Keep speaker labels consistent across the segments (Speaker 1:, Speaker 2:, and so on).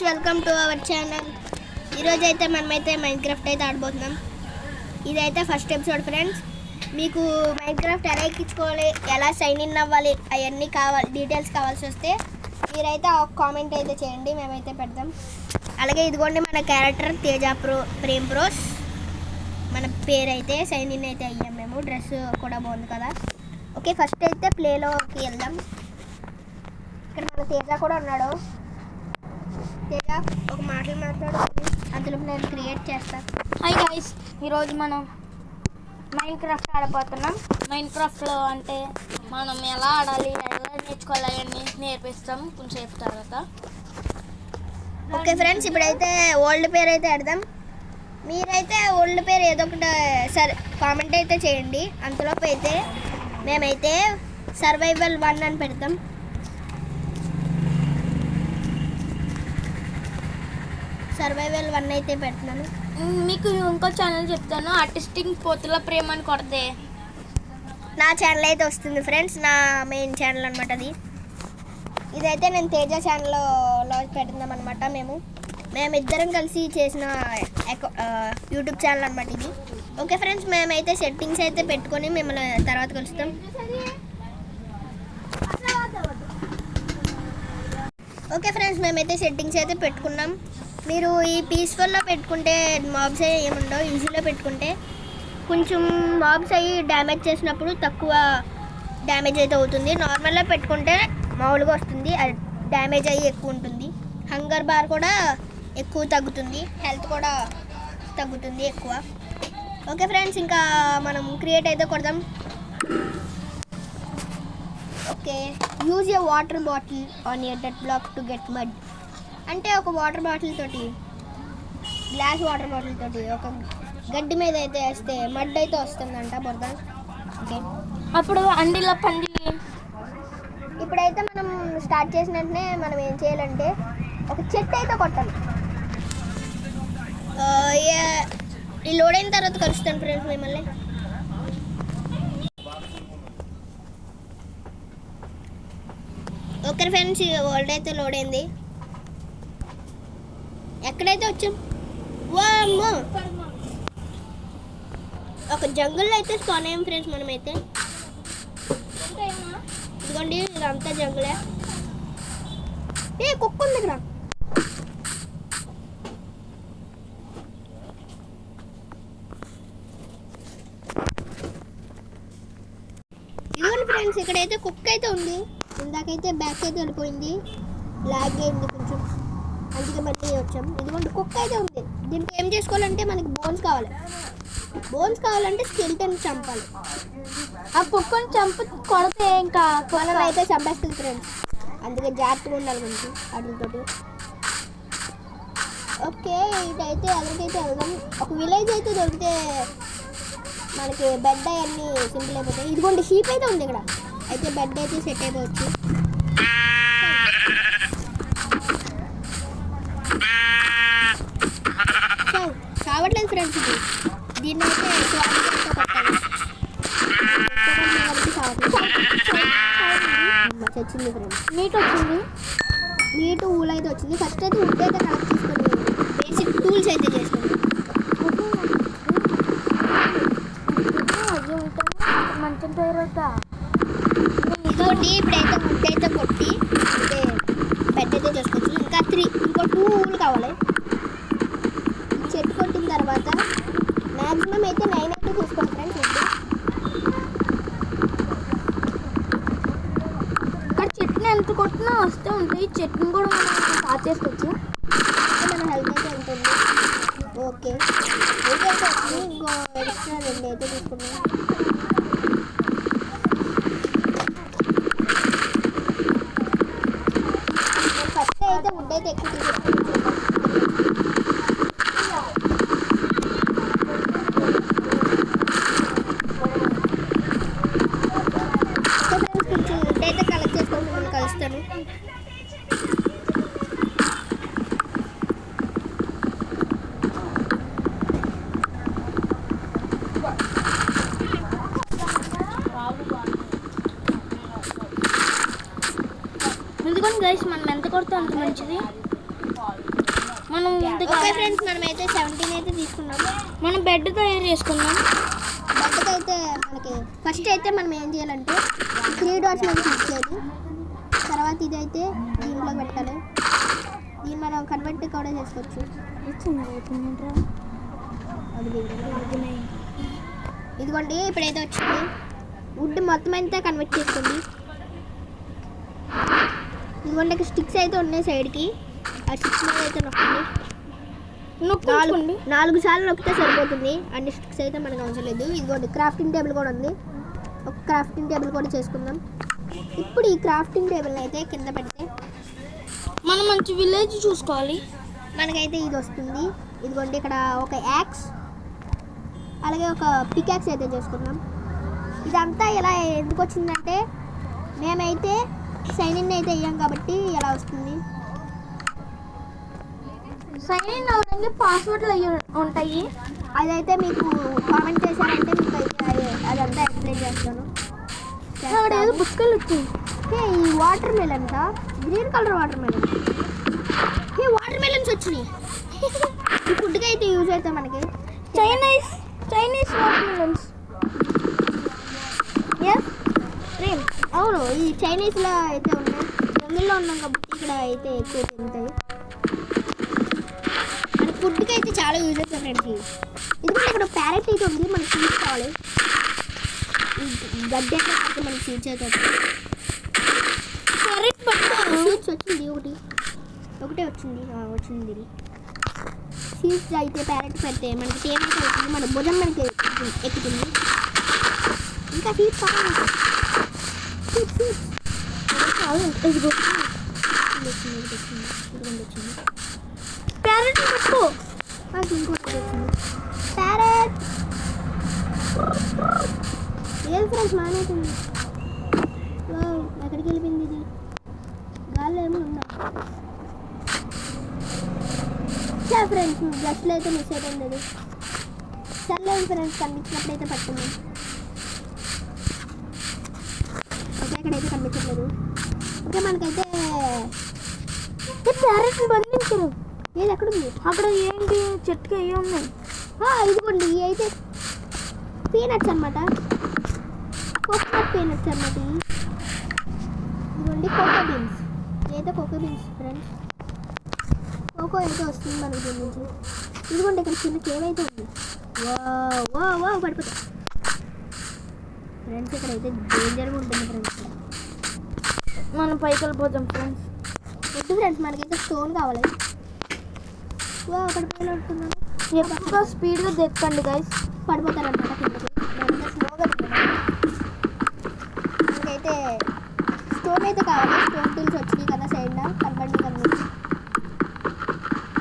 Speaker 1: Welcome to our channel. ఈరోజు అయితే మనమైతే మైన్క్రాఫ్ట్ అయితే ఆడబోతున్నాం. ఇదైతే ఫస్ట్ ఎపిసోడ్ ఫ్రెండ్స్. మీకు మైన్క్రాఫ్ట్ ఎలా ఎక్కించుకోవాలి, ఎలా సైన్ ఇన్ అవ్వాలి, అవన్నీ డీటెయిల్స్ కావాల్సి వస్తే మీరైతే ఒక కామెంట్ అయితే చేయండి, మేమైతే పెడదాం. అలాగే ఇదిగోండి మన క్యారెక్టర్ తేజ ప్రేమ్ ప్రోస్. మన పేరు అయితే సైన్ ఇన్ అయితే అయ్యాం మేము. డ్రెస్ కూడా బాగుంది కదా. ఓకే, ఫస్ట్ అయితే ప్లేలోకి వెళ్దాం. ఇక్కడ మన తేజ కూడా ఉన్నాడు. తేజ ఒక మాటలు మాట్లాడుతుంది, అందులో నేను క్రియేట్ చేస్తాను.
Speaker 2: హాయ్ గైస్, ఈరోజు మనం మైన్క్రాఫ్ట్ ఆడబోతున్నాం. మైన్క్రాఫ్ట్లో అంటే మనం ఎలా ఆడాలి, ఎలా నేర్చుకోవాలి అవన్నీ నేర్పిస్తాం కొంచెంసేపు తర్వాత.
Speaker 1: ఓకే ఫ్రెండ్స్, ఇప్పుడైతే ఓల్డ్ పేరు అయితే ఆడదాం. మీరైతే ఓల్డ్ పేరు ఏదో ఒకటి సరే కామెంట్ అయితే చేయండి. అంతలోపు అయితే మేమైతే సర్వైవల్ 1 అని పెడతాం. సర్వైవల్ 1 అయితే పెడుతున్నాను.
Speaker 2: మీకు ఇంకో ఛానల్ చెప్తాను, ఆర్టిస్టింగ్ పోతుల ప్రేమ అని కొడితే
Speaker 1: నా ఛానల్ అయితే వస్తుంది ఫ్రెండ్స్. నా మెయిన్ ఛానల్ అనమాట అది. ఇదైతే నేను తేజ ఛానల్లో పెడుతున్నాం అనమాట. మేమిద్దరం కలిసి చేసిన యూట్యూబ్ ఛానల్ అనమాట ఇది. ఓకే ఫ్రెండ్స్, మేమైతే సెట్టింగ్స్ అయితే పెట్టుకొని మిమ్మల్ని తర్వాత కలుస్తాం. ఓకే ఫ్రెండ్స్, మేమైతే సెట్టింగ్స్ అయితే పెట్టుకున్నాం. మీరు ఈ పీస్ఫుల్లో పెట్టుకుంటే మాబ్స్ అయ్యి ఏముండవు. ఈజీలో పెట్టుకుంటే కొంచెం మాబ్స్ అయ్యి డ్యామేజ్ చేసినప్పుడు తక్కువ డ్యామేజ్ అయితే అవుతుంది. నార్మల్లో పెట్టుకుంటే మామూలుగా వస్తుంది, డ్యామేజ్ అయ్యి ఎక్కువ ఉంటుంది. హంగర్ బార్ కూడా ఎక్కువ తగ్గుతుంది, హెల్త్ కూడా తగ్గుతుంది ఎక్కువ. ఓకే ఫ్రెండ్స్, ఇంకా మనం క్రియేట్ అయితే కొడదాం. Okay, use a water bottle on a dead block to get mud. అంటే ఒక వాటర్ బాటిల్ తోటి, గ్లాస్ వాటర్ బాటిల్ తోటి ఒక గడ్డి మీద అయితే వేస్తే మడ్ అయితే వస్తుందంట, బురద. ఓకే,
Speaker 2: అప్పుడు అండిలో పండి.
Speaker 1: ఇప్పుడైతే మనం స్టార్ట్ చేసిన వెంటనే మనం ఏం చేయాలంటే ఒక చెట్టు అయితే కొట్టాలి. ఈ లోడ్ అయిన తర్వాత కలుస్తాను ఫ్రెండ్స్ మిమ్మల్ని. ఓకే ఫ్రెండ్స్, వరల్డ్ అయితే లోడ్ అయింది. ఎక్కడైతే వచ్చాం, వామ్మో ఒక జంగుల్లో అయితే స్పాన్ అయ్యాం ఫ్రెండ్స్ మనమైతే. ఇదిగోండి, ఇదంతా జంగులే. కుక్క ఉంది ఇక్కడ. ఇదిగోండి ఫ్రెండ్స్, ఇక్కడైతే కుక్క అయితే ఉంది. ఇందాకైతే బ్యాక్ అయితే వెళ్ళిపోయింది, లాగ్ అయింది కొంచెం, అందుకే మళ్ళీ వచ్చాం. ఇదిగోండి కుక్క అయితే ఉంది. దీనికి ఏం చేసుకోవాలంటే మనకి బోన్స్ కావాలంటే స్కెల్టన్ చంపాలి.
Speaker 2: ఆ కుక్కని కొడితే ఇంకా
Speaker 1: మనం అయితే చంపేస్తుంది ఫ్రెండ్స్, అందుకే జాగ్రత్తగా ఉండాలి కొంచెం వాటితోటి. ఓకే, ఇదైతే ఎక్కడికైతే వెళ్దాం. ఒక విలేజ్ అయితే దొరికితే మనకి బెడ్ అవన్నీ సింపుల్ అయిపోతాయి. ఇదిగోండి షీప్ అయితే ఉంది ఇక్కడ, అయితే బెడ్ అయితే సెట్ అయిపోవచ్చు. కావట్లేదు ఫ్రెండ్స్, ఇది దీన్ని అయితే చచ్చింది ఫ్రెండ్స్. మీట్ ఊల్ అయితే వచ్చింది. ఫస్ట్ అయితే వుడ్ అయితే కలెక్ట్ చేసుకొని బేసిక్ టూల్స్ అయితే చేసుకున్నాం. ఇంకోటి ఇప్పుడైతే వుడ్ అయితే కొట్టి అంటే బెడ్ అయితే చేసుకోవచ్చు. ఇంకో 2 ఊలు కావాలి. చెట్టు కొట్టిన తర్వాత మ్యాక్సిమం అయితే 9 అయితే తీసుకోండి ఫ్రెండ్స్.
Speaker 2: ఇక్కడ చెట్టుని ఎంత కొట్టినా వస్తూ ఉంటాయి. చెట్టుని కూడా మనం స్టార్ట్ చేసుకోవచ్చు,
Speaker 1: మన హెల్త్ అయితే ఉంటుంది. ఓకే, అయితే వచ్చి ఇంకో ఎక్స్ట్రా 2 అయితే తీసుకున్నాం. ఫస్ట్ అయితే వుడ్ అయితే ఎక్కువ తీసుకుంటాం. అయితే కలెక్ట్ చేసుకొని మిమ్మల్ని కలుస్తాను.
Speaker 2: ఎందుకని గైస్ మనం ఎంత కొడితే అంత మంచిది. అది
Speaker 1: ఓకే ఫ్రెండ్స్, మనమైతే 17 అయితే తీసుకున్నాం.
Speaker 2: మనం బెడ్ తయారు చేసుకుందాం.
Speaker 1: బెడ్కి అయితే మనకి ఫస్ట్ అయితే మనం ఏం చేయాలంటే 3 డాట్స్ మీద క్లిక్ చేయాలి. తర్వాత ఇదైతే దీంట్లో పెట్టాలి. దీన్ని మనం కన్వర్ట్ కూడా చేసుకోవచ్చు. ఇదిగోండి ఇప్పుడైతే వచ్చింది. వుడ్ మొత్తం అంతా కన్వర్ట్ చేసుకోండి. ఇదిగోండి ఇక్కడ స్టిక్స్ అయితే ఉన్నాయి సైడ్కి. ఆ స్టిక్స్ మీద అయితే నొక్కండి. 4 సార్లు నొక్కితే సరిపోతుంది. అన్ని స్టిక్స్ అయితే మనకు అవసరం లేదు. ఇదిగోండి క్రాఫ్టింగ్ టేబుల్ కూడా ఉంది. ఒక క్రాఫ్టింగ్ టేబుల్ కూడా చేసుకుందాం. ఇప్పుడు ఈ క్రాఫ్టింగ్ టేబుల్ అయితే కింద పెడితే
Speaker 2: మనం మంచి విలేజ్ చూసుకోవాలి.
Speaker 1: మనకైతే ఇది వస్తుంది. ఇదిగోండి ఇక్కడ ఒక యాక్స్ అలాగే ఒక పికాక్స్ అయితే చేసుకున్నాం. ఇదంతా ఇలా ఎందుకు వచ్చిందంటే మేమైతే సైన్ ఇన్ అయితే అయ్యాం కాబట్టి ఇలా వస్తుంది.
Speaker 2: సైన్ ఇన్ అవ్వడానికి పాస్వర్డ్లు ఉంటాయి.
Speaker 1: అదైతే మీకు కామెంట్ చేశారంటే మీకు అయితే అదంతా ఎక్స్ప్లెయిన్ చేస్తాను.
Speaker 2: అక్కడ ఏదో పుస్తకాలు వచ్చింది.
Speaker 1: ఈ water melon green colour water melon. Water melons వచ్చినాయి. ఈ ఫుడ్కి అయితే యూజ్ అవుతాయి మనకి.
Speaker 2: Chinese water melons.
Speaker 1: అవును, ఈ చైనీస్లో అయితే ఉన్నాయి. జంగిల్లో ఉన్నాం కాబట్టి ఇక్కడ అయితే ఎక్కువ తింటాయి. మన ఫుడ్కి అయితే చాలా యూజ్ అవుతాయి ఫ్రెండ్స్. ఇది కూడా ఇక్కడ ప్యారెట్ అయితే ఉంది. మనకి సీడ్స్ కావాలి. గడ్డి అయితే మనకి సీడ్స్ అయితే వస్తాయి. సీడ్స్ వచ్చింది ఒకటే వచ్చింది ఇది. సీడ్స్ అయితే ప్యారెట్ పెడితే మనకి టేబుల్ అవుతుంది. మన భుజం మనకి ఎక్కుతుంది. ఇంకా సీడ్స్ కావాలి.
Speaker 2: ప్యారెట్ పెట్టుకో.
Speaker 1: ఇంకోటి వచ్చింది ప్యారెట్. ఏం ఫ్రెండ్స్ మానేసింది. ఎక్కడికి వెళ్ళిపోయింది ఇది? గాల్లో ఏమో ఉందా? ఫ్రెండ్స్ జస్ట్లో అయితే మిస్ అయిపోయింది అది. సర్లేదు ఫ్రెండ్స్, కనిపించినప్పుడైతే పట్టుకున్నాం. ఓకే, ఇక్కడైతే కనిపించట్లేదు. ఓకే, మనకైతే
Speaker 2: ప్యారెట్ని బంధించరు.
Speaker 1: ఏది ఎక్కడుంది?
Speaker 2: అక్కడ ఏంటి చెట్టుకి అయ్యి ఉన్నాయి.
Speaker 1: ఇదిగోండి ఇవి అయితే పీనట్స్ అనమాట. కోకోనట్ పీనట్స్ అనమాట. ఇదిగోండి కోకో బీన్స్. ఏదైతే కోకో బీన్స్ ఫ్రెండ్స్. కోకో అయితే వస్తుంది మనకి దీని నుంచి. ఇదిగోండి ఇక్కడ చిన్న కేవ్ అయితే ఉంది. వా పడిపోతా ఫ్రెండ్స్. ఇక్కడైతే డేంజర్గా ఉంటుంది ఫ్రెండ్స్.
Speaker 2: మనం పైకి వెళ్ళిపోతాం ఫ్రెండ్స్.
Speaker 1: వద్దు ఫ్రెండ్స్, మనకైతే స్టోన్ కావాలి. పడిపోయాలనుకున్నాను.
Speaker 2: ఎక్కువ స్పీడ్గా దెక్కండి గైస్,
Speaker 1: పడిపోతారనమాట కిందకి. నేనంతా స్లోగా దిగుతాను. మనకైతే స్టోన్ అయితే కావాలి. స్టోన్ టూల్స్ వచ్చినాయి కదా సైడ్న కనపడి కనిపించి.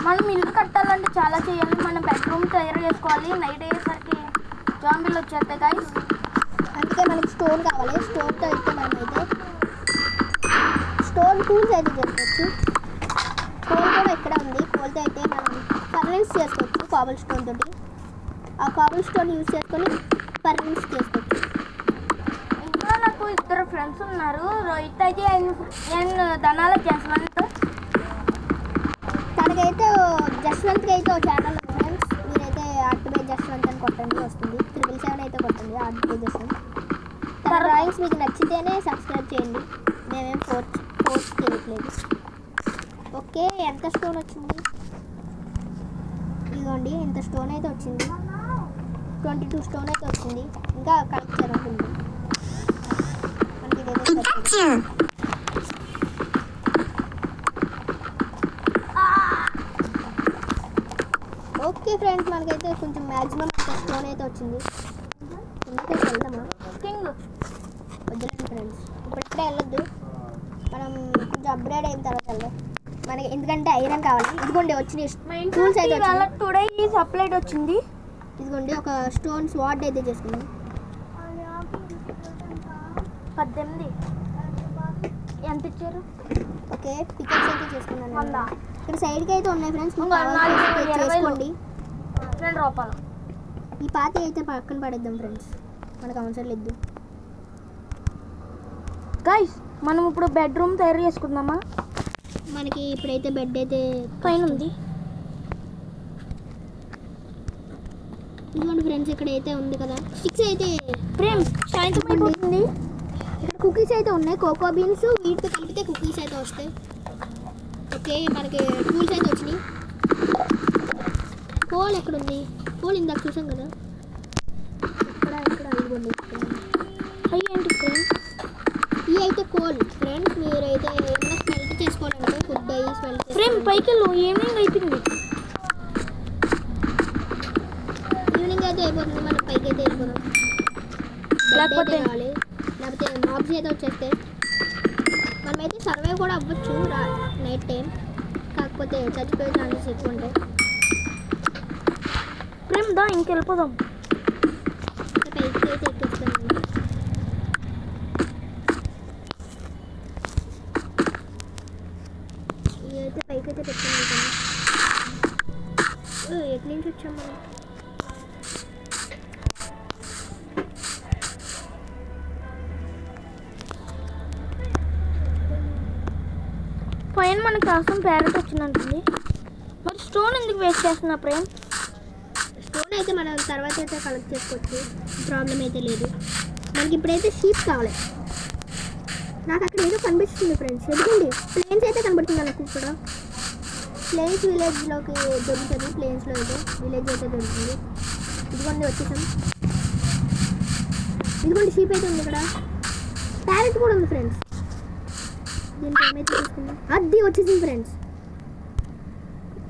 Speaker 2: మనం ఇల్లు కట్టాలంటే చాలా చేయాలి. మన బెడ్రూమ్ తయారు చేసుకోవాలి. నైట్ అయ్యేసరికి జాంబీలు వచ్చేస్తాయి గైస్.
Speaker 1: అందుకే మనకి స్టోన్ కావాలి. స్టోన్తో అయితే మనమైతే స్టోన్ టూల్స్ అయితే చేసుకోవచ్చు. కోల్ కూడా ఇక్కడ ఉంది. కోల్తో అయితే మనం ఫర్నెన్స్ చేసుకోవచ్చు కాబుల్ స్టోన్ తోటి. ఆ కాబుల్ స్టోన్ యూజ్ చేసుకొని ఫర్నెన్స్ చేసుకోవచ్చు.
Speaker 2: ఇంకా నాకు 2 ఫ్రెండ్స్ ఉన్నారు. రోహిత్ అయితే ధనాల జస్వంత్.
Speaker 1: తనకైతే జస్వంత్కి అయితే ఒక ఛానల్ ఉంది ఫ్రెండ్స్. మీరైతే ఆర్ట్ బై జస్వంత్ అని కొట్టండి, వస్తుంది. 777 అయితే కొట్టండి ఆర్ట్ బై జస్వంత్. తన డ్రాయింగ్స్ మీకు నచ్చితేనే సబ్స్క్రైబ్ చేయండి. మేమేం ఫోర్స్ చేయట్లేదు. ఓకే, ఎంత స్టోన్ వచ్చింది? ఇదిగోండి ఇంత స్టోన్ అయితే వచ్చింది. 22 స్టోన్ అయితే వచ్చింది. ఇంకా కలెక్ట్ చేయాలనుకుంది మనకి ఇదైతే. ఓకే ఫ్రెండ్స్, మనకైతే కొంచెం మ్యాక్సిమం అంత స్టోన్ అయితే వచ్చింది. ఎందుకైతే వెళ్దామా? వద్దులేండి ఫ్రెండ్స్, ఇప్పుడే వెళ్ళొద్దు. మనం కొంచెం అప్గ్రేడ్ అయిన తర్వాత వెళ్దాం. మనకి ఎందుకంటే ఐరన్ కావాలి. ఇదిగోండి వచ్చినాయి టూల్స్ అయితే వచ్చినాయి.
Speaker 2: టుడే ఈ సప్లైట్ వచ్చింది.
Speaker 1: ఇదిగోండి ఒక స్టోన్ స్వాడ్ అయితే చేసుకున్నాం.
Speaker 2: 18 ఎంత ఇచ్చారు?
Speaker 1: ఓకే, పికెట్స్ అయితే చేసుకున్నాను.
Speaker 2: 100.
Speaker 1: ఇక్కడ సైడ్కి అయితే ఉన్నాయి ఫ్రెండ్స్,
Speaker 2: చేసుకోండి.
Speaker 1: చేసుకోండి.
Speaker 2: 2 రూపాయలు.
Speaker 1: ఈ పాత అయితే పక్కన పడేద్దాం ఫ్రెండ్స్, మనకు అవసరం లేదు.
Speaker 2: గైస్ మనం ఇప్పుడు బెడ్రూమ్ తయారు చేసుకుందామా?
Speaker 1: మనకి ఇప్పుడైతే బెడ్ అయితే
Speaker 2: పైన ఉంది.
Speaker 1: ఇదిగోండి ఫ్రెండ్స్, ఇక్కడ అయితే ఉంది కదా స్టిక్స్ అయితే.
Speaker 2: ప్రేమ్ సాయంత్రం అయిపోతుంది.
Speaker 1: ఇక్కడ కుకీస్ అయితే ఉన్నాయి, కోకో బీన్స్ వీటితో కలిపితే కుకీస్ అయితే వస్తాయి. ఓకే, మనకి టూల్స్ అయితే వచ్చినాయి. పోల్ ఎక్కడ ఉంది? పోల్ ఇందాక చూసాం కదా, ఇక్కడ ఇదిగోండి.
Speaker 2: అయ్యి ఏంటి ప్రేమ్?
Speaker 1: ఇవి అయితే కోల్ ఫ్రెండ్స్. మీరైతే ఏమైనా స్మెల్ట్ చేసుకోవాలంటే ఫుడ్ అయ్యి స్మెల్ట్
Speaker 2: ప్రేమ్ పైకి వెళ్ళు, ఈవినింగ్ అయిపోయింది.
Speaker 1: ఈవినింగ్ అయితే అయిపోతుంది, మనం పైకి అయితే వెళ్ళిపోదాం.
Speaker 2: లేకపోతే
Speaker 1: కావాలి, లేకపోతే మాబ్స్ అయితే వచ్చేస్తే మనమైతే సర్వైవ్ కూడా అవ్వచ్చు నైట్ టైం. కాకపోతే చచ్చిపోయే ఛాన్సెస్ ఎక్కువ ఉంటాయి.
Speaker 2: ప్రేమ్ దా ఇంకెళ్ళిపోదాం.
Speaker 1: పైకి అయితే ఎక్కిస్తాను. ఇదైతే పైకి అయితే పెట్టాను. ఎటు నుంచి వచ్చాం మనం?
Speaker 2: పైన మన కోసం ప్యారెట్ వచ్చిందంటుంది. మరి స్టోన్ ఎందుకు వేస్ట్ చేస్తున్నా ప్రేమ్?
Speaker 1: స్టోన్ అయితే మనం తర్వాత అయితే కలెక్ట్ చేసుకోవచ్చు, ప్రాబ్లం అయితే లేదు. మనకి ఇప్పుడైతే షీప్ కావాలి. నాకు అక్కడ ఏదో కనిపిస్తుంది ఫ్రెండ్స్, ఎందుకండి ప్లేన్స్ అయితే కనబడుతుంది నాకు ఇక్కడ. ప్లేన్స్ విలేజ్లోకి దొరుకుతుంది, ప్లేన్స్లో అయితే విలేజ్ అయితే దొరుకుతుంది. ఇదిగోండి వచ్చేసాం. ఇదిగోండి షీప్ అయితే ఉంది ఇక్కడ, ప్యారెట్ కూడా ఉంది ఫ్రెండ్స్. దీనికి ఏమైతే తీసుకుందాం, అది వచ్చేసింది ఫ్రెండ్స్.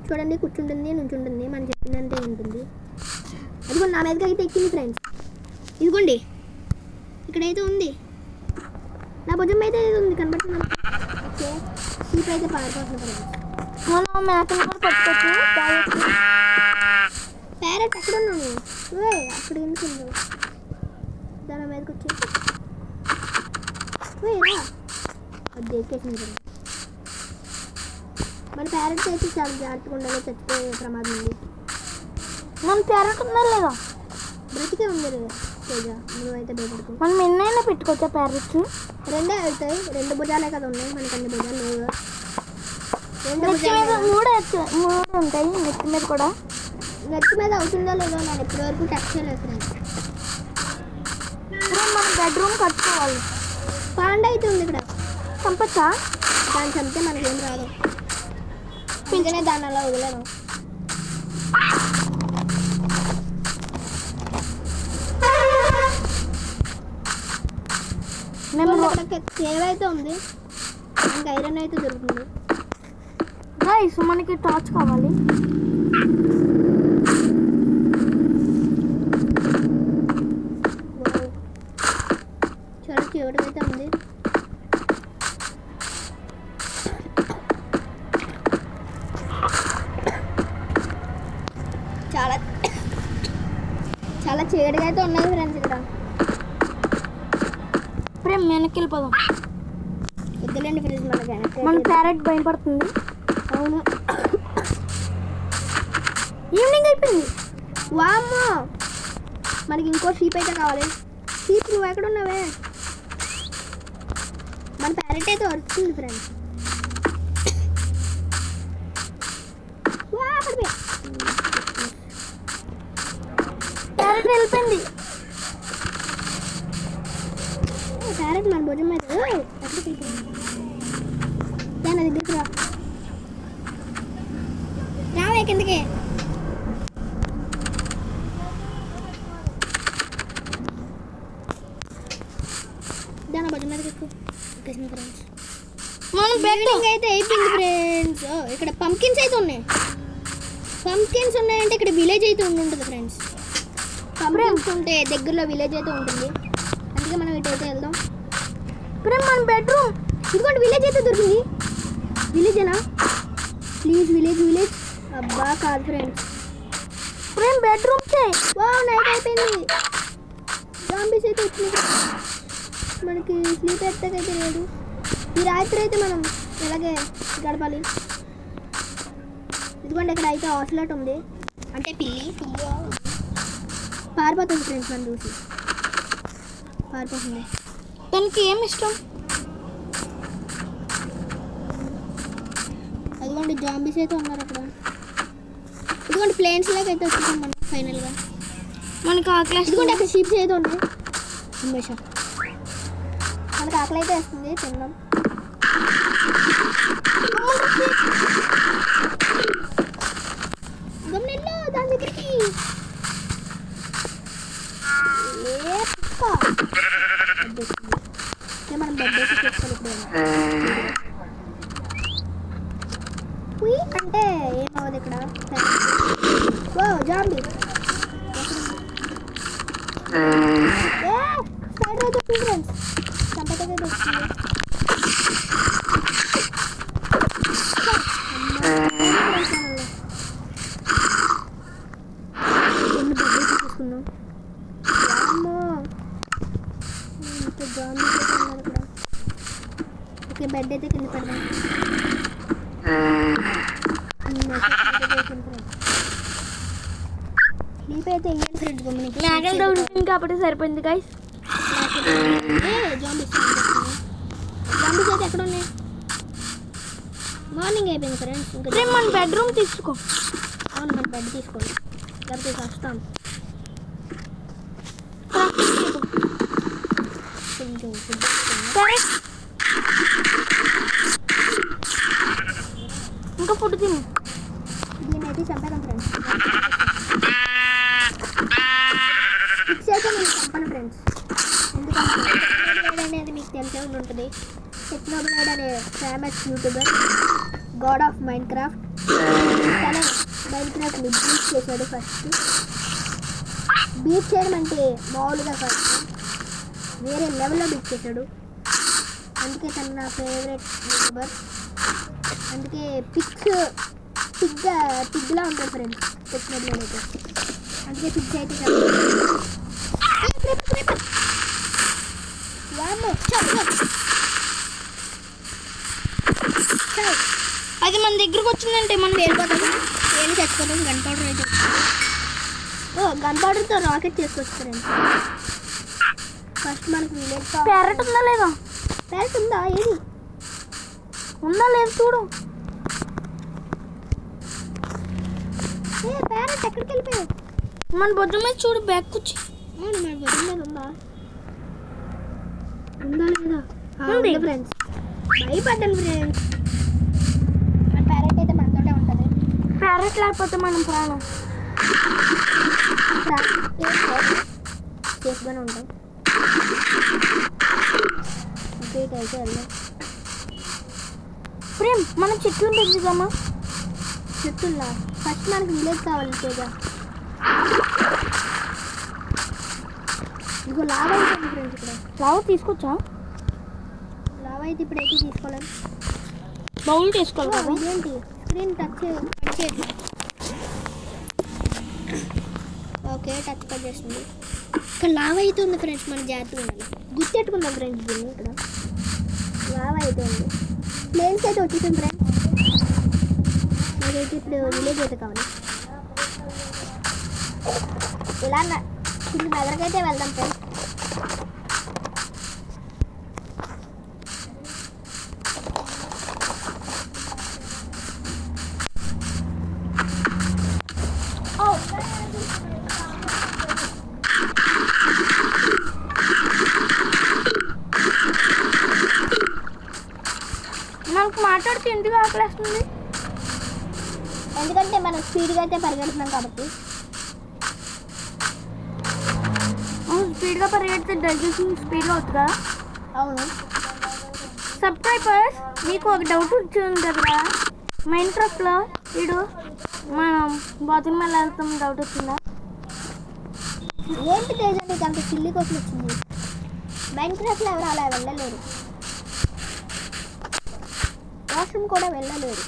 Speaker 1: చూడండి, కూర్చుంటుంది, నుంచుంటుంది, మనం చెప్పిందంటే ఉంటుంది. అదిగోండి నా మీదకి అయితే ఎక్కింది ఫ్రెండ్స్. ఇదిగోండి ఇక్కడైతే ఉంది, నా భుజం అయితే ఏదో ఉంది కనబడుతుంది. ఓకే, షీప్ అయితే పారిపోతుంది ఫ్రెండ్స్.
Speaker 2: మనం మేకలు కూడా పట్టుకోవచ్చు.
Speaker 1: ప్యారెట్ అక్కడ ఉన్నాను, అక్కడ ఎందుకు దాని మీదకి వచ్చి అది ఎక్కేసింది ఫ్రెండ్స్. మన ప్యారెట్స్ అయితే చాలా జాగ్రత్తగా ఉండాలి, చచ్చిపోయే ప్రమాదం ఉంది.
Speaker 2: మన ప్యారెట్ ఉందా లేదా?
Speaker 1: బ్రతికే ఉంది తేజ, నువ్వు అయితే భయపడుకో.
Speaker 2: మనం ఎన్నైనా పెట్టుకోవచ్చా ప్యారెట్స్?
Speaker 1: రెండే వెళ్తాయి, 2 భుజాలే కదా ఉన్నాయి, మనకి అన్ని భుజాలు లేవు. 2
Speaker 2: నెత్తి మీద
Speaker 1: భుజాలు
Speaker 2: మూడు ఉంటాయి, నెత్తి మీద కూడా.
Speaker 1: నెత్తి మీద అవుతుందో లేదో నేను ఇప్పటివరకు టచ్ చేయలేదు ఫ్రెండ్స్.
Speaker 2: మనం బెడ్రూమ్ కట్టుకోవాలి.
Speaker 1: పాండ అయితే ఉంది ఇక్కడ,
Speaker 2: చంపచ్చా?
Speaker 1: దాన్ని చంపితే మనకేం రాదు, అందుకనే దాన్ని అలా వదిలేను. సేవ్ అయితే ఉంది, ఇంకా ఐరన్ అయితే దొరుకుతుంది.
Speaker 2: గైస్ మనకి టార్చ్ కావాలి.
Speaker 1: చాలా క్యూట్గా అయితే ఉంది. చాలా చాలా చీకటిగా అయితే ఉన్నది ఫ్రెండ్స్ ఇక్కడ.
Speaker 2: ప్రేమ్ వెనక్కి వెళ్ళిపోదాం.
Speaker 1: వద్దులేండి ఫ్రెండ్స్, మనకి వెనక్కి
Speaker 2: మన ప్యారెట్ భయపడుతుంది.
Speaker 1: అవును,
Speaker 2: ఈవినింగ్ అయిపోయింది.
Speaker 1: వామ్మో, మనకి ఇంకో షీప్ అయితే కావాలి. షీప్ నువ్వు ఎక్కడ ఉన్నావే? మన ప్యారెట్ అయితే వస్తుంది ఫ్రెండ్స్.
Speaker 2: ప్యారెట్ వెళ్ళిపోయింది.
Speaker 1: ప్యారెట్ మన భుజం మీద దాని దగ్గరికి రావే కిందకి. దాని భుజం మీద ఎక్కువ ఫ్రెండ్స్.
Speaker 2: మనం
Speaker 1: బిల్డింగ్ అయితే అయిపోయింది ఫ్రెండ్స్. ఇక్కడ పంకిన్స్ అయితే ఉన్నాయి. పంకిన్స్ ఉన్నాయంటే ఇక్కడ విలేజ్ అయితే ఉంటుంది ఫ్రెండ్స్. పంకిన్స్ ఉంటే దగ్గరలో విలేజ్ అయితే ఉంటుంది, అందుకే మనం ఇటైతే వెళ్దాం.
Speaker 2: ప్రేమ్ మన బెడ్రూమ్
Speaker 1: ఇదిగోండి విలేజ్ అయితే దొరికింది. విలేజేనా? Please village village. అబ్బా కాదు ఫ్రెండ్స్,
Speaker 2: ప్రేమ్ బెడ్రూమ్ చేయి.
Speaker 1: నైట్ అయిపోయింది. జాంబీస్ అయితే వచ్చింది, మనకి స్లీప్ ఎత్తకైతే లేదు. ఈ రాత్రి అయితే మనం ఎలాగే గడపాలి. ఇదిగోండి ఇక్కడ అయితే ఆస్లెట్ ఉంది, అంటే పిల్లి పారిపోతుంది ఫ్రెండ్స్. మనం చూసి పారిపోతుంది.
Speaker 2: దానికి ఏమి ఇష్టం?
Speaker 1: అదిగోండి జాంబీస్ అయితే ఉన్నారు అక్కడ. ఇదిగోండి ప్లేన్స్ లాగా అయితే వచ్చేసాం మనం ఫైనల్గా.
Speaker 2: మనకి ఆకలి
Speaker 1: ఇదిగోండి అక్కడ షీప్స్ ఏదో ఉన్నాయి నిమిషం మనకు ఆకలి అయితే వేస్తుంది తిన్నాం గమనిల్లో దాని దగ్గరికి ఏ కుక్క ఓకే మనం బెడ్ వేసి చేసుకోవాలి ఇప్పుడు అంటే ఏమవుతుంది ఇక్కడ ఓ జాంబీ స్పైడర్ అయితే ఫ్రెండ్స్ చంపకైతే వస్తుంది ఎన్ని బెడ్ తీసుకున్నాం అమ్మో ఇంకా జాంబీ ఉన్నారు ఇక్కడ ఓకే బెడ్ అయితే కింద పడ్డాం స్లీప్ అయితే వేయండి ఫ్రెండ్స్
Speaker 2: మేఘలు దొరుకుతుంది కాబట్టి సరిపోయింది గైస్
Speaker 1: జాంబీస్ అయితే ఎక్కడ ఉన్నాయి మార్నింగ్ అయిపోయింది ఫ్రెండ్స్ ఇంకా
Speaker 2: మన బెడ్రూమ్ తీసుకో
Speaker 1: అవును మన బెడ్ తీసుకోండి లేకపోతే వస్తాం కొంచెం ఫుడ్
Speaker 2: సరే ఇంకా ఫుడ్ తిను
Speaker 1: దీన్ని అయితే చంపాను ఫ్రెండ్స్ ఫిక్స్ అయితే నేను చంపాను ఫ్రెండ్స్ ఎందుకంటే అనేది మీకు తెలిసే ఉంటుంది టెక్నోబ్లేడ్ అనే famous YouTuber God of mind craft తనే మైండ్ క్రాఫ్ట్ని బీట్ చేశాడు ఫస్ట్ బీట్ చేయడం అంటే మామూలుగా ఫస్ట్ వేరే లెవెల్లో బీట్ చేశాడు అందుకే తను నా ఫేవరెట్ యూట్యూబర్ అందుకే పిగ్లా ఉంటాడు ఫ్రెండ్స్ టెక్నోబ్లేడ్ అయితే అందుకే పిగ్స్ అయితే
Speaker 2: అది మన దగ్గరకు వచ్చిందంటే మనం
Speaker 1: వెళ్ళిపోతాం వెళ్ళి తెచ్చుకోవడం గన్ పౌడర్ అయితే ఓ గన్ పౌడర్తో రాకెట్ చేసుకొచ్చారండి ఫస్ట్ మనకు విలేజ్
Speaker 2: ప్యారెట్ ఉందా లేదా
Speaker 1: ప్యారెట్ ఉందా ఏది
Speaker 2: ఉందా లేదు చూడు
Speaker 1: ఏ ప్యారెట్ ఎక్కడికి వెళ్ళిపోయావు
Speaker 2: మన బొజ్జ మీద చూడు బ్యాగ్ కూర్చి
Speaker 1: అవును మన బొజ్జ మీద ఉందా లేదా
Speaker 2: ఉంది
Speaker 1: ఫ్రెండ్స్ భయపడ్డాను ఫ్రెండ్స్ మన ప్యారెట్ అయితే మనతోటే ఉంటుంది
Speaker 2: ప్యారెట్ లేకపోతే మనం ప్రాణం
Speaker 1: సేఫ్గానే ఉంటాం ఓకే ఇటు అయితే వెళ్దాం
Speaker 2: ప్రేమ్ మనం చెట్లు పెంచుదామా
Speaker 1: చెట్టుల్లా ఫస్ట్ మనకి విలేజ్ కావాలి తేజ ఇంకో లావా అయిపోయింది ఫ్రెండ్స్ ఇక్కడ
Speaker 2: లావు తీసుకొచ్చా
Speaker 1: లావా అయితే ఇప్పుడైతే తీసుకోలేం
Speaker 2: బౌల్ తీసుకోవాలి కదా
Speaker 1: ఇదేంటి స్క్రీన్ టచ్ చేయట్లేదు ఓకే టచ్ పని చేస్తుంది ఇక్కడ లావా అయితే ఉంది ఫ్రెండ్స్ మన జాగ్రత్తగా ఉండాలి గుర్తెట్టుకుందాం ఫ్రెండ్స్ దీన్ని ఇక్కడ లావా అయితే ఉంది ప్లేన్స్ అయితే వచ్చేసింది ఫ్రెండ్స్ నాకైతే ఇప్పుడు విలేజ్ అయితే కావాలి ఇలా కింద మెదరకైతే వెళ్దాం ఫ్రెండ్స్
Speaker 2: మనకు మాట్లాడితే ఎందుకు ఆకలేస్తుంది
Speaker 1: ఎందుకంటే మనం స్పీడ్గా అయితే పరిగెడుతున్నాం కాబట్టి
Speaker 2: స్పీడ్గా పరిగెడితే డైజెషన్ స్పీడ్గా అవుతుంది కదా
Speaker 1: అవును
Speaker 2: సబ్స్క్రైబర్స్ మీకు ఒక డౌట్ వచ్చింది కదా మైండ్ క్రాఫ్ట్లో వీడు మనం బాత్రూమ్ ఎలా వెళ్తాం డౌట్ వచ్చిందా
Speaker 1: ఏంటి తేజ నీకు అంత సిల్లి కోసం వచ్చింది మైండ్ క్రాఫ్ట్లో ఎవరు అలా వెళ్ళలేరు వాష్రూమ్ కూడా వెళ్ళలేరు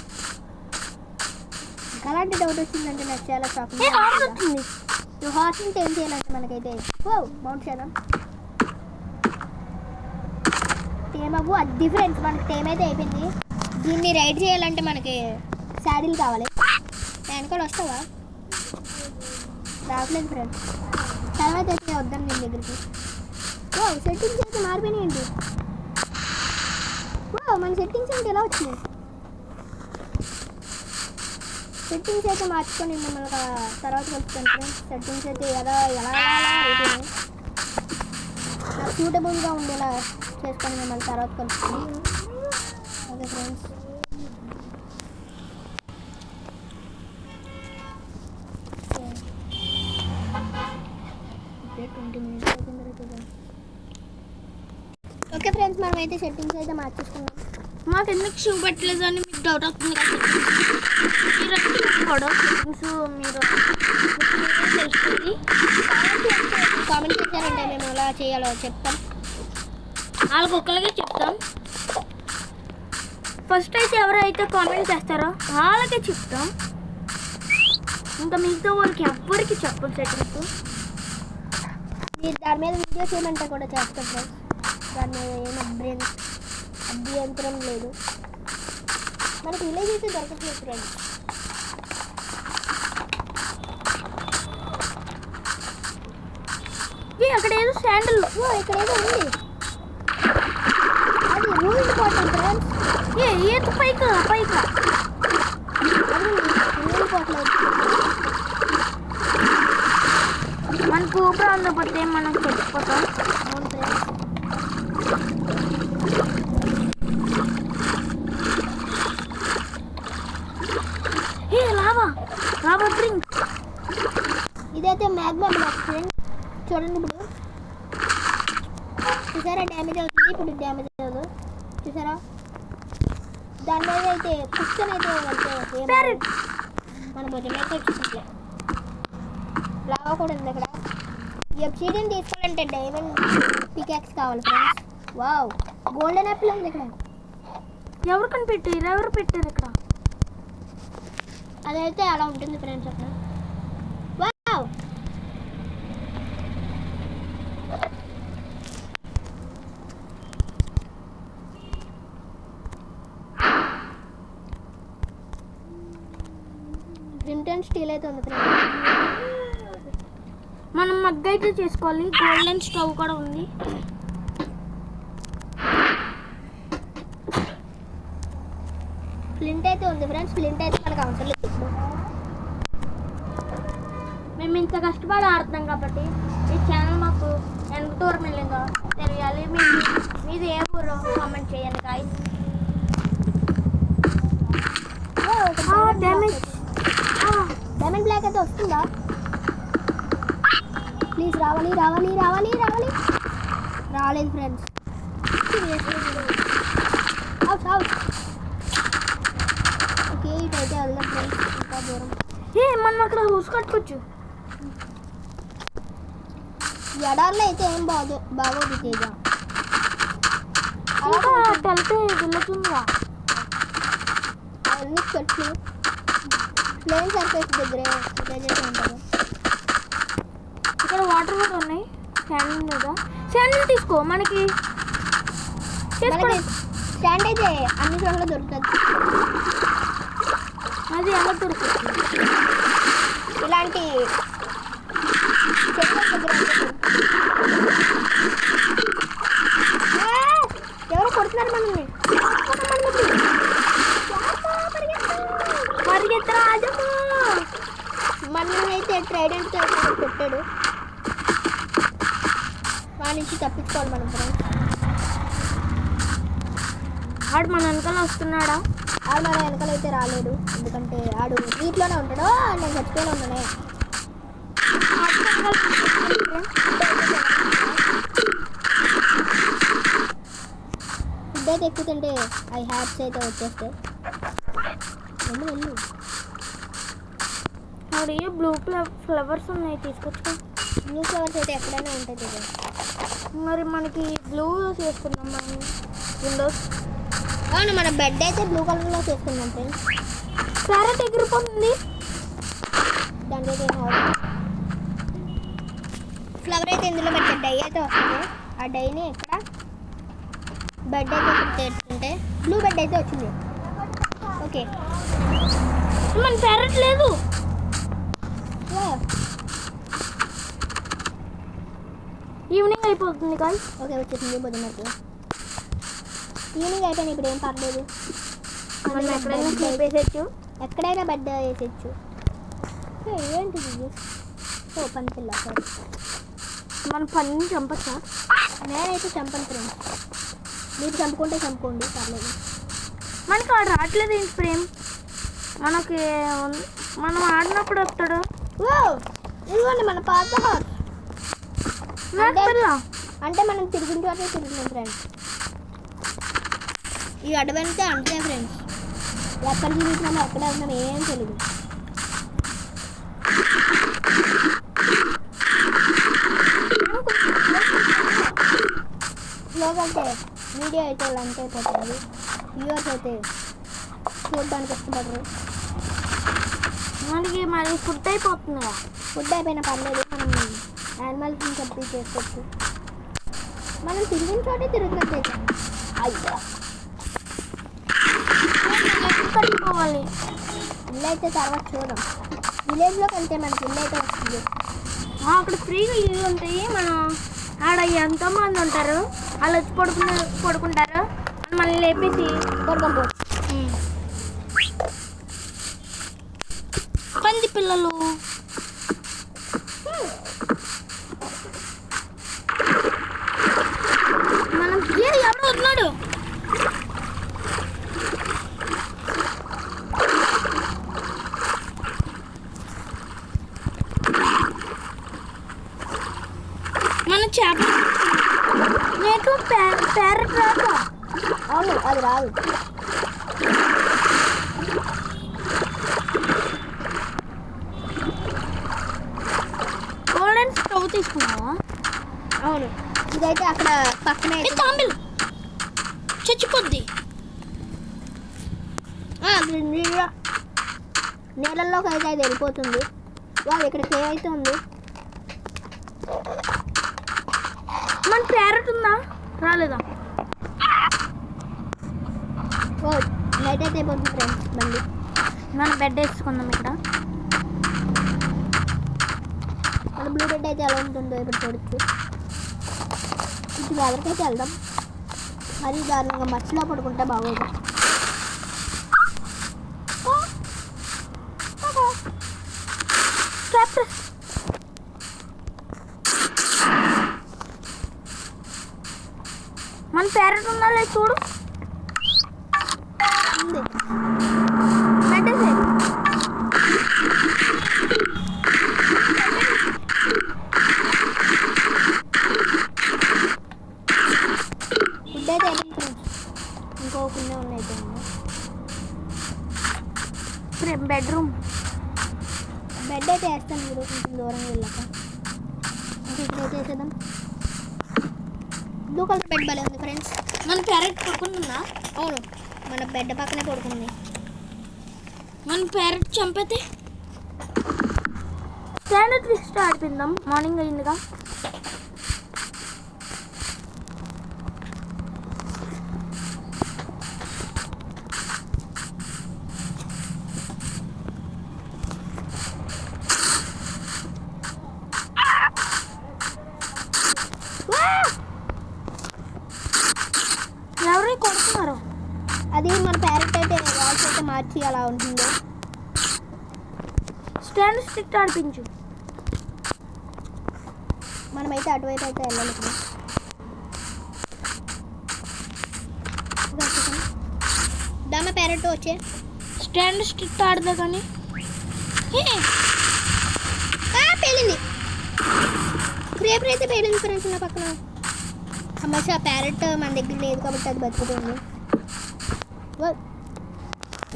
Speaker 1: అలాంటి డౌట్ వచ్చిందంటే నాకు చాలా షాక్
Speaker 2: వచ్చింది
Speaker 1: వాష్రూమ్కి ఏం చేయాలంటే మనకైతే ఓ మౌంట్ చేద్దాం టేమ్ అవ్వు అది డిఫరెన్స్ మనకి టేమ్ అయితే అయిపోయింది దీన్ని రైడ్ చేయాలంటే మనకి శాడిల్ కావాలి నేను కూడా వస్తావా రావట్లేదు ఫ్రెండ్స్ తర్వాత అయితే వద్దాం నేను దగ్గరికి ఓ సెట్టింగ్స్ అయితే మారిపోయినాయండి ఓ మన సెట్టింగ్స్ అంటే ఎలా వచ్చినాయి సెట్టింగ్స్ అయితే మార్చుకొని మిమ్మల్ని తర్వాత కలుస్తాను ఫ్రెండ్స్. సెట్టింగ్స్ అయితే ఎలా ఎలా ఎలా అయిపోయినాయి. నాకు సూటబుల్గా ఉండేలా చేసుకొని మిమ్మల్ని తర్వాత కలుస్తాను. Okay friends. ఇప్పుడే 20 minutes అవుతుంది. ఓకే ఫ్రెండ్స్, మనమైతే సెట్టింగ్స్ అయితే మార్చేసుకున్నాం.
Speaker 2: మాకు ఎందుకు షూ పెట్టలేదు అని మీకు డౌట్ అవుతుంది కదా. మీరు కూడా సెట్టింగ్స్ మీరు తెలుస్తుంది.
Speaker 1: కామెంట్ చేశారంటే మేము ఎలా చేయాలో చెప్తాం.
Speaker 2: వాళ్ళకి ఒక్కరికే చెప్తాం. ఫస్ట్ అయితే ఎవరైతే కామెంట్ చేస్తారో వాళ్ళకే చెప్తాం. ఇంకా మిగతా వాళ్ళకి ఎవ్వరికి చెప్పం సెట్టింగ్స్.
Speaker 1: మీరు దాని మీద వీడియో చేయమంటే కూడా చేస్తాం ఫ్రెండ్స్. దాని మీద ఏం అభ్యంతరం లేదు. మనకి విలేజ్ అయితే దొరకట్లేదు ఫ్రెండ్స్.
Speaker 2: అక్కడ ఏదో శాండల్
Speaker 1: ఇక్కడ ఏదో ఉంది. అది రూల్డ్ బాటల్ ఫ్రెండ్స్.
Speaker 2: ఏదో పైకా
Speaker 1: అది రూల్డ్ బాటల్.
Speaker 2: మన కూపర్ అందకపోతే మనం చచ్చిపోతాం.
Speaker 1: అవును ఫ్రెండ్స్.
Speaker 2: Lava drink.
Speaker 1: ఇదైతే మ్యాగ్మా బ్లాక్ ఫ్రెండ్స్. చూడండి, ఇప్పుడు చూసారా డ్యామేజ్ అవుతుంది. ఇప్పుడు డ్యామేజ్ అవ్వదు చూసారా. దాని మీద అయితే పుస్తకం అయితే వెళ్తే మన భుజం అయితే వచ్చినట్లే. లావా కూడా ఉంది అక్కడ. ఈ obsidian తీసుకోవాలంటే డైమండ్ పికాక్స్ కావాలి ఫ్రెండ్స్. వావ్, గోల్డెన్ యాపిల్ ఉంది ఇక్కడ.
Speaker 2: ఎవరు పెట్టారు ఇక్కడ?
Speaker 1: అదైతే అలా ఉంటుంది ఫ్రెండ్స్ అక్కడ. వావ్, ప్రింట్ స్టీల్ అయితే ఉంది ఫ్రెండ్స్.
Speaker 2: మనం మగ్గ అయితే చేసుకోవాలి. గోల్డెన్ స్టవ్ కూడా ఉంది.
Speaker 1: ఫ్లింట్ అయితే ఉంది ఫ్రెండ్స్. ఫ్లింట్ అయితే మనకు అవసరం లేదు.
Speaker 2: మేము ఇంత కష్టపడి ఆడుతున్నాం కాబట్టి ఈ ఛానల్ మాకు ఎంత దూరం వెళ్ళిందో తెలియాలి. మీది ఏ ఊరో కామెంట్ చేయండి గాయ్స్.
Speaker 1: డైమండ్ బ్లాక్ అయితే వస్తుందా? ప్లీజ్ రావాలి. రాలేదు ఫ్రెండ్స్. ఓకే, ఇటైతే వెళ్దాం ఫ్రెండ్స్. ఇంకా దూరం.
Speaker 2: మనం అక్కడ హౌస్ కట్టుకోవచ్చు.
Speaker 1: ఎడార్లో అయితే ఏం బాగోదు తేజ.
Speaker 2: తెలితే వెళ్ళుతుందా?
Speaker 1: అవన్నీ చెట్లు ప్లేన్ సర్ఫేస్ దగ్గరే విలేజెస్ ఉంటారు.
Speaker 2: ఇక్కడ వాటర్ కూడా ఉన్నాయి. శాండిల్ తీసుకో. మనకి
Speaker 1: స్టాండ్ అయితే అన్ని చోట్ల దొరుకుతుంది.
Speaker 2: అది ఎలా దొరుకుతుంది?
Speaker 1: ఇలాంటి చెట్ల దగ్గర ఎవరో కొడుతున్నారు మనల్ని. మనల్ని అయితే ట్రైడెంట్తో కొట్టాడు. వాడి నుంచి తప్పించుకోవాలి మనం ఫ్రెండ్స్.
Speaker 2: ఆడు మన వెనకాల వస్తున్నాడా?
Speaker 1: ఆడు మన వెనకాల అయితే రాలేడు. ఎందుకంటే ఆడు నీటిలోనే ఉంటాడు. నేను చచ్చిపోయిన ఉన్నానే. ఫుడ్ అయితే ఎక్కుతుంటే ఐ హ్యాట్స్ అయితే వచ్చేస్తే వెళ్ళు.
Speaker 2: ఆడు బ్లూ ఫ్లవర్స్ ఉన్నాయి, తీసుకొచ్చుకో.
Speaker 1: బ్లూ ఫ్లవర్స్ అయితే ఎక్కడైనా ఉంటుంది కదా.
Speaker 2: మరి మనకి బ్లూ చేసుకుందాం మనం విండోస్.
Speaker 1: అవును, మన బెడ్ అయితే బ్లూ కలర్లో చేసుకుందాం ఫ్రెండ్స్.
Speaker 2: క్యారెట్ ఎగిరిపోతుంది.
Speaker 1: దాంట్లో ఫ్లవర్ అయితే ఇందులో పెట్టే డై అయితే వస్తుంది. ఆ డైని ఇక్కడ బెడ్ అయితే తెచ్చుకుంటే బ్లూ బెడ్ అయితే వచ్చింది. ఓకే,
Speaker 2: మన క్యారెట్ లేదు. ఈవినింగ్ అయిపోతుంది కాదు.
Speaker 1: ఓకే, వచ్చేసింది పొద్దున్నకి. ఈవినింగ్ అయిపోయింది. ఇప్పుడు ఏం పర్లేదు.
Speaker 2: మనం ఎక్కడైనా చూపేసచ్చు.
Speaker 1: ఎక్కడైనా బెడ్ వేసేచ్చు. ఏంటిది ఇది? ఓ పంపిల్ల.
Speaker 2: మన పని చంపచ్చా?
Speaker 1: నేనైతే చంపను ఫ్రెండ్స్. మీరు చంపుకుంటే చంపుకోండి, పర్లేదు.
Speaker 2: మనకి ఆడు రావట్లేదు ఏంటి ప్రేమ్? మనకి మనం ఆడినప్పుడు వస్తాడు.
Speaker 1: ఓ ఇదిగోండి మన పాత హౌస్. అంటే మనం తిరిగిన చోటే తిరుగుతున్నాం ఫ్రెండ్స్. ఈ అడవంతా అంతే ఫ్రెండ్స్. ఎక్కడ తిరుగుతున్నామో ఎక్కడ ఉన్నాం ఏం తెలియదు. లోకంటే వీడియో అయితే లంచ్ అయిపోతుంది. వ్యూవర్స్ అయితే చూడడానికి ఇష్టపడరు.
Speaker 2: మనకి మరి ఫుడ్ అయిపోతుందా?
Speaker 1: ఫుడ్ అయిపోయినా పర్లేదు, మనం యానిమల్స్ని చెప్పి చేసుకోవచ్చు. మనం తిరిగిన చోటే తిరుగుతున్నట్టు అయితే. అయ్యా
Speaker 2: కట్టుకోవాలి.
Speaker 1: ఇల్లు అయితే తర్వాత చూద్దాం. విలేజ్లోకి వెళ్తే మనకి ఇల్లు అయితే వస్తుంది.
Speaker 2: అక్కడ ఫ్రీగా ఇల్లు ఉంటాయి. మనం ఆడ ఎంతోమంది ఉంటారు, వాళ్ళు వచ్చి పడుకుంటారు. మళ్ళీ లేపేసి
Speaker 1: పడుకోబో.
Speaker 2: పంది పిల్లలు మనం ఎవరు వస్తున్నాడు? మన చేప నీకు ప్యారెట్ రాదు.
Speaker 1: అవును, అది రాదు.
Speaker 2: గోల్డెన్ స్టవ్ తీసుకున్నావా?
Speaker 1: అవును, ఇదైతే అక్కడ పక్కనే
Speaker 2: తాంబిల్ చచ్చిపోద్ది.
Speaker 1: నీళ్ళల్లోకి అయితే అది వెళ్ళిపోతుంది. వాళ్ళు ఇక్కడ కేవ్ అయితే ఉంది.
Speaker 2: మన ప్యారెట్ ఉందా? రాలేదా?
Speaker 1: ఓ నైట్ అయితే అయిపోతుంది ఫ్రెండ్స్. మళ్ళీ
Speaker 2: మన బెడ్ వేసుకుందాం ఇక్కడ.
Speaker 1: మన బ్లూ బెడ్ అయితే ఎలా ఉంటుందో ఇప్పుడు చూడొచ్చు. ఇప్పుడు ఎవరికైతే వెళ్దాం. మరి దారుణంగా మచ్చిలో పడుకుంటే బాగోదు.
Speaker 2: మన ప్యారెట్ ఉందా లేదు చూడు.
Speaker 1: ఉంది.
Speaker 2: పెట్టేసి
Speaker 1: ఫుడ్ అయితే అయిపోయింది ఫ్రెండ్స్. ఇంకో కింద ఉన్నాయి.
Speaker 2: బెడ్రూమ్
Speaker 1: బెడ్ అయితే వేస్తాను మీరు కొంచెం దూరంగా వెళ్ళాక. ఇంకా ఇక్కడైతే వేసేద్దాం. బ్లూ కలర్ బెడ్ భలే ఉంది ఫ్రెండ్స్.
Speaker 2: మన ప్యారెట్ పడుకుంటుందా?
Speaker 1: అవును, మన బెడ్ పక్కనే పడుకుంది.
Speaker 2: మన ప్యారెట్ చంపితే స్టాండర్డ్ ట్విస్ట్ ఆడిపిందాం. మార్నింగ్ అయిందిగా. ఎవరు కొడుతున్నారు?
Speaker 1: అది మన ప్యారెట్ అయితే వాయిస్ అయితే మార్చి అలా ఉంటుందో.
Speaker 2: స్టాండ్ స్టిక్ ఆడిపించు.
Speaker 1: మనమైతే అటువైపు అయితే వెళ్ళాలి. దామ ప్యారెట్ వచ్చే
Speaker 2: స్టాండ్ స్టిక్ ఆడదా కానీ
Speaker 1: పేలింది. క్రేపర్ అయితే పేలింది ఫ్రెండ్స్ నా పక్కన. సమస్య ప్యారెట్ మన దగ్గర లేదు కాబట్టి అది బతుకుతుంది.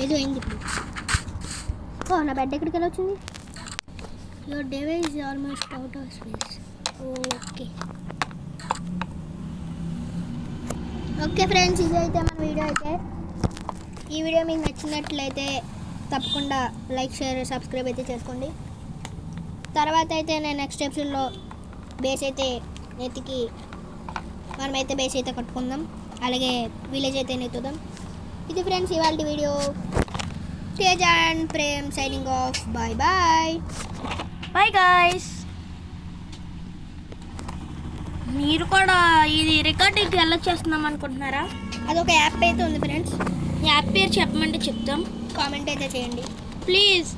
Speaker 1: ఏదో అయింది ఇప్పుడు. ఓ నా బెడ్ ఎక్కడికి వెళ్ళి వచ్చింది. Your device is almost out of space. Okay okay friends, ఇది అయితే మన వీడియో అయితే. ఈ వీడియో మీకు నచ్చినట్లయితే తప్పకుండా లైక్ షేర్ సబ్స్క్రైబ్ అయితే చేసుకోండి. తర్వాత అయితే నేను నెక్స్ట్ ఎపిసోడ్లో బేస్ అయితే నెత్తికి మనమైతే బేస్ అయితే కట్టుకుందాం. అలాగే విలేజ్ అయితే నెత్తుదాం. ఇది ఫ్రెండ్స్ ఇవాళ video. Teja and Prem signing off. Bye bye.
Speaker 2: Bye guys. మీరు కూడా ఇది రికార్డింగ్కి వెళ్ళొచ్చేస్తున్నాం అనుకుంటున్నారా?
Speaker 1: అదొక యాప్ అయితే ఉంది ఫ్రెండ్స్.
Speaker 2: యాప్ పేరు చెప్పమంటే చెప్తాం.
Speaker 1: కామెంట్ అయితే చేయండి.
Speaker 2: ప్లీజ్